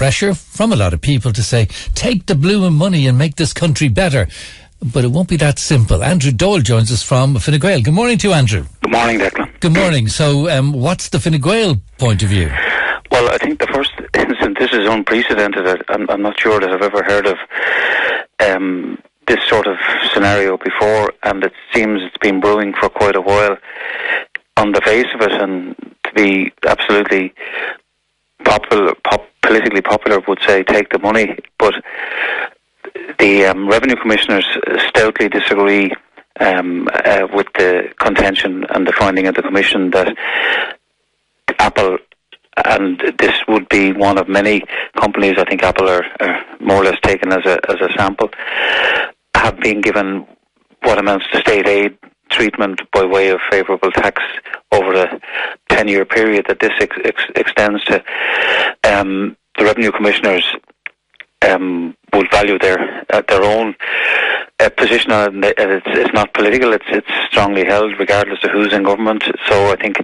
pressure from a lot of people to say, take the blooming money and make this country better. But it won't be that simple. Andrew Doyle joins us from Fine Gael. Good morning to you, Andrew. Good morning, Declan. Good morning. So what's the Fine Gael point of view? Well, I think the first instance, this is unprecedented. I'm not sure that I've ever heard of this sort of scenario before, and it seems it's been brewing for quite a while on the face of it, and to be absolutely politically popular would say take the money, but the revenue commissioners stoutly disagree with the contention and the finding of the commission that Apple, and this would be one of many companies, I think Apple are more or less taken as a sample, have been given what amounts to state aid treatment by way of favourable tax over a 10-year period that this extends to. The revenue commissioners would value their own position on it. It's not political, it's strongly held regardless of who's in government, so I think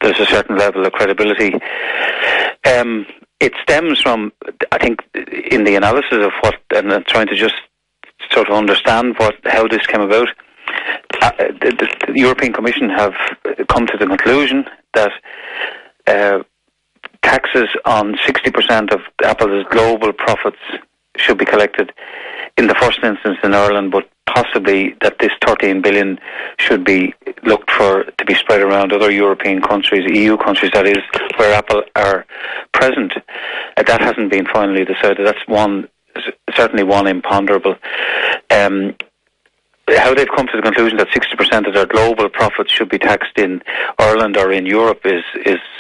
there's a certain level of credibility. It stems from, I think, in the analysis of what, and trying to just sort of understand how this came about, the European Commission have come to the conclusion that taxes on 60% of Apple's global profits should be collected in the first instance in Ireland, but possibly that this 13 billion should be looked for to be spread around other European countries, EU countries, that is, where Apple are present. That hasn't been finally decided. That's certainly one imponderable. How they've come to the conclusion that 60% of their global profits should be taxed in Ireland or in Europe is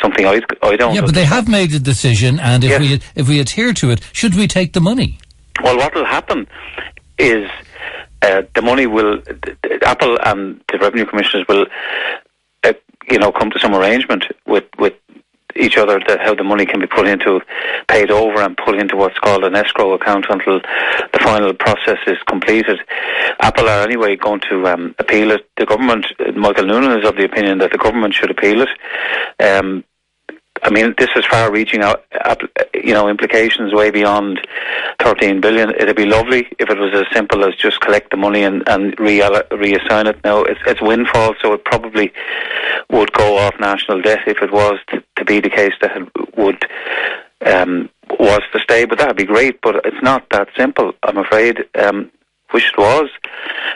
something I don't. Yeah, but they have made a decision, and if we adhere to it, should we take the money? Well, what will happen is the money will, Apple and the revenue commissioners will, come to some arrangement with each other that how the money can be paid over and put into what's called an escrow account until the final process is completed. Apple are anyway going to appeal it. The government, Michael Noonan, is of the opinion that the government should appeal it. This has far-reaching implications way beyond 13 billion. It'd be lovely if it was as simple as just collect the money and reassign it. Now, it's windfall, so it probably would go off national debt if it was to be the case that it would was to stay. But that'd be great. But it's not that simple, I'm afraid. Wish it was.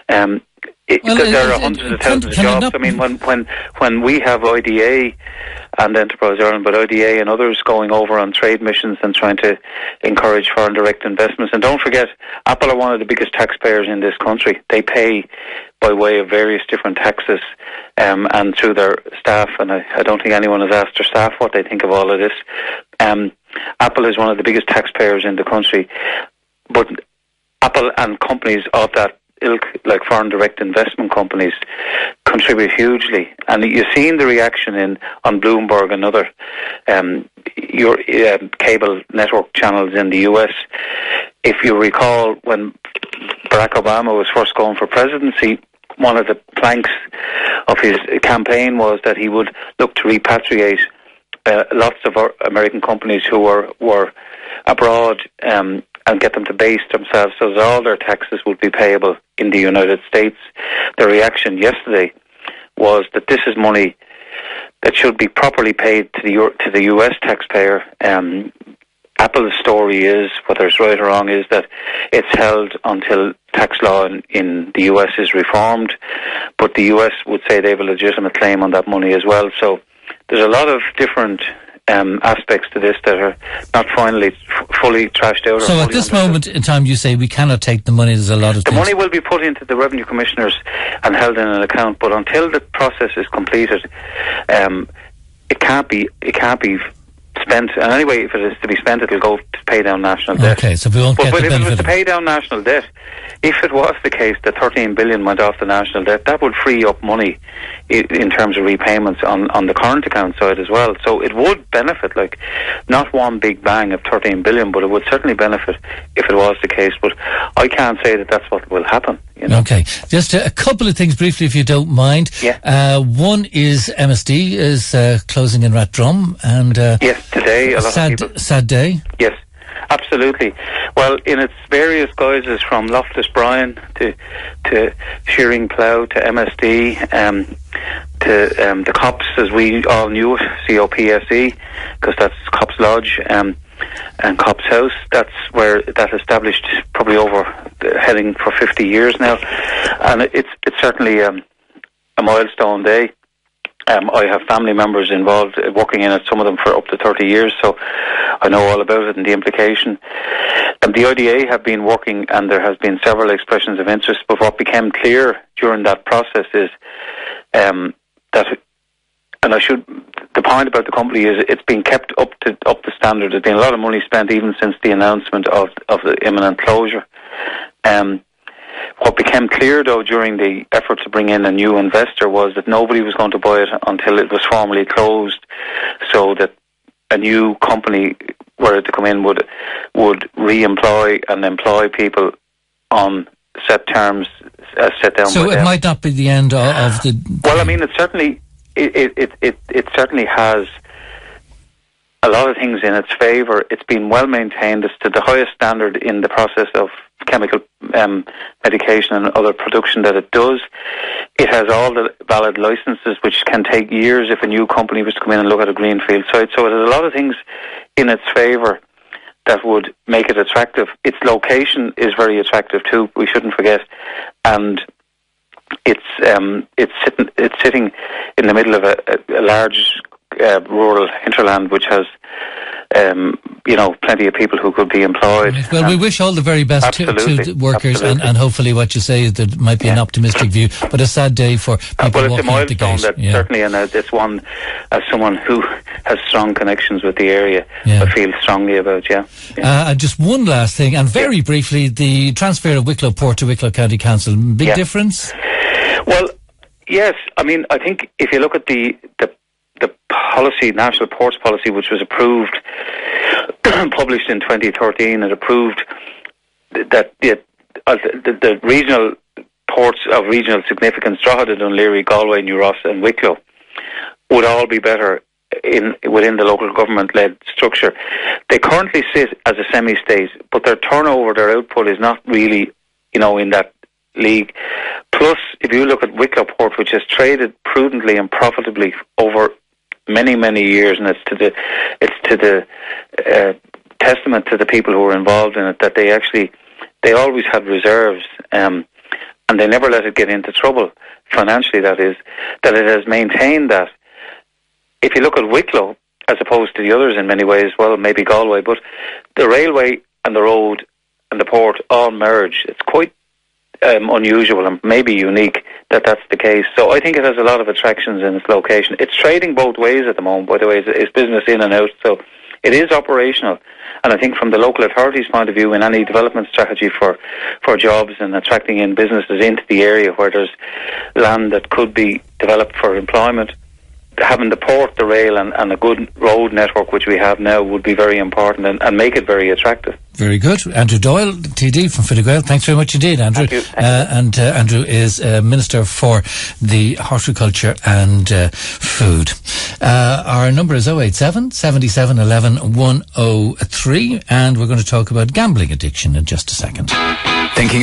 There are hundreds of thousands of jobs. When we have IDA and Enterprise Ireland, but IDA and others going over on trade missions and trying to encourage foreign direct investments. And don't forget, Apple are one of the biggest taxpayers in this country. They pay by way of various different taxes and through their staff, and I don't think anyone has asked their staff what they think of all of this. Apple is one of the biggest taxpayers in the country, but Apple and companies of that ilk, like foreign direct investment companies, contribute hugely. And you've seen the reaction on Bloomberg and other your cable network channels in the US. If you recall, when Barack Obama was first going for presidency, one of the planks of his campaign was that he would look to repatriate lots of American companies who were abroad and get them to base themselves so that all their taxes would be payable in the United States. The reaction yesterday was that this is money that should be properly paid to the US taxpayer. Apple's story is, whether it's right or wrong, is that it's held until tax law in the US is reformed, but the US would say they have a legitimate claim on that money as well. So there's a lot of different aspects to this that are not finally fully trashed out. So at this moment in time, you say we cannot take the money. There's a lot of the money will be put into the revenue commissioners and held in an account, but until the process is completed, it can't be spent. And anyway, if it is to be spent, it'll go to pay down national debt. Okay, so we won't get the benefit. But if it was to pay down national debt, if it was the case that 13 billion went off the national debt, that would free up money in terms of repayments on the current account side as well. So it would benefit, like, not one big bang of 13 billion, but it would certainly benefit if it was the case. But I can't say that that's what will happen. Okay, just a couple of things briefly, if you don't mind. Yeah. One is MSD is closing in Rathdrum, and yes, today a lot of people. Sad day. Yes, Absolutely. Well, in its various guises, from Loftus Bryan to Shearing Plough to MSD, to the Cops, as we all knew it, COPSE, because that's Cops Lodge, and Cops House. That's where that established, probably over heading for 50 years now, and it's certainly a milestone day. I have family members involved working in it, some of them for up to 30 years, so I know all about it and the implication. And the IDA have been working, and there has been several expressions of interest, but what became clear during that process is that, and the point about the company is it's been kept up to standard. There's been a lot of money spent even since the announcement of the imminent closure. What became clear, though, during the effort to bring in a new investor was that nobody was going to buy it until it was formally closed, so that a new company, were it to come in, would re-employ and employ people on set terms set down. So it might not be the end of the... Well, I mean, it certainly has a lot of things in its favour. It's been well maintained. It's to the highest standard in the process of chemical medication and other production that it does. It has all the valid licences, which can take years if a new company was to come in and look at a greenfield site. So it has a lot of things in its favour that would make it attractive. Its location is very attractive too, we shouldn't forget. And it's sitting in the middle of a large rural hinterland, which has plenty of people who could be employed. Well, we wish all the very best to the workers, and hopefully what you say is there might be an optimistic view, but a sad day for people walking out the gate. Certainly, and it's one, as someone who has strong connections with the area, I feel strongly about, just one last thing, and very briefly, the transfer of Wycklow Port to Wicklow County Council, big difference? Well, yes, I mean, I think if you look at the policy, National Ports Policy, which was approved, published in 2013, it approved that the regional ports of regional significance, Drogheda, Dunleary, Galway, New Ross and Wicklow, would all be better within the local government-led structure. They currently sit as a semi-state, but their turnover, their output is not really, in that league. Plus, if you look at Wycklow Port, which has traded prudently and profitably over many, many years, and it's to the testament to the people who were involved in it that they always had reserves, and they never let it get into trouble financially. That is, that it has maintained that. If you look at Wicklow, as opposed to the others in many ways, well, maybe Galway, but the railway and the road and the port all merge. It's quite unusual and maybe unique that's the case. So I think it has a lot of attractions in its location. It's trading both ways at the moment, by the way. It's business in and out, so it is operational. And I think from the local authorities' point of view, in any development strategy for jobs and attracting in businesses into the area where there's land that could be developed for employment, having the port, the rail and a good road network, which we have now, would be very important and make it very attractive. Very good. Andrew Doyle, TD from Fine Gael. Thanks very much indeed, Andrew. Thank you. And Andrew is Minister for the Horticulture and Food. Our number is 087 77 11 103, and we're going to talk about gambling addiction in just a second. Thinking about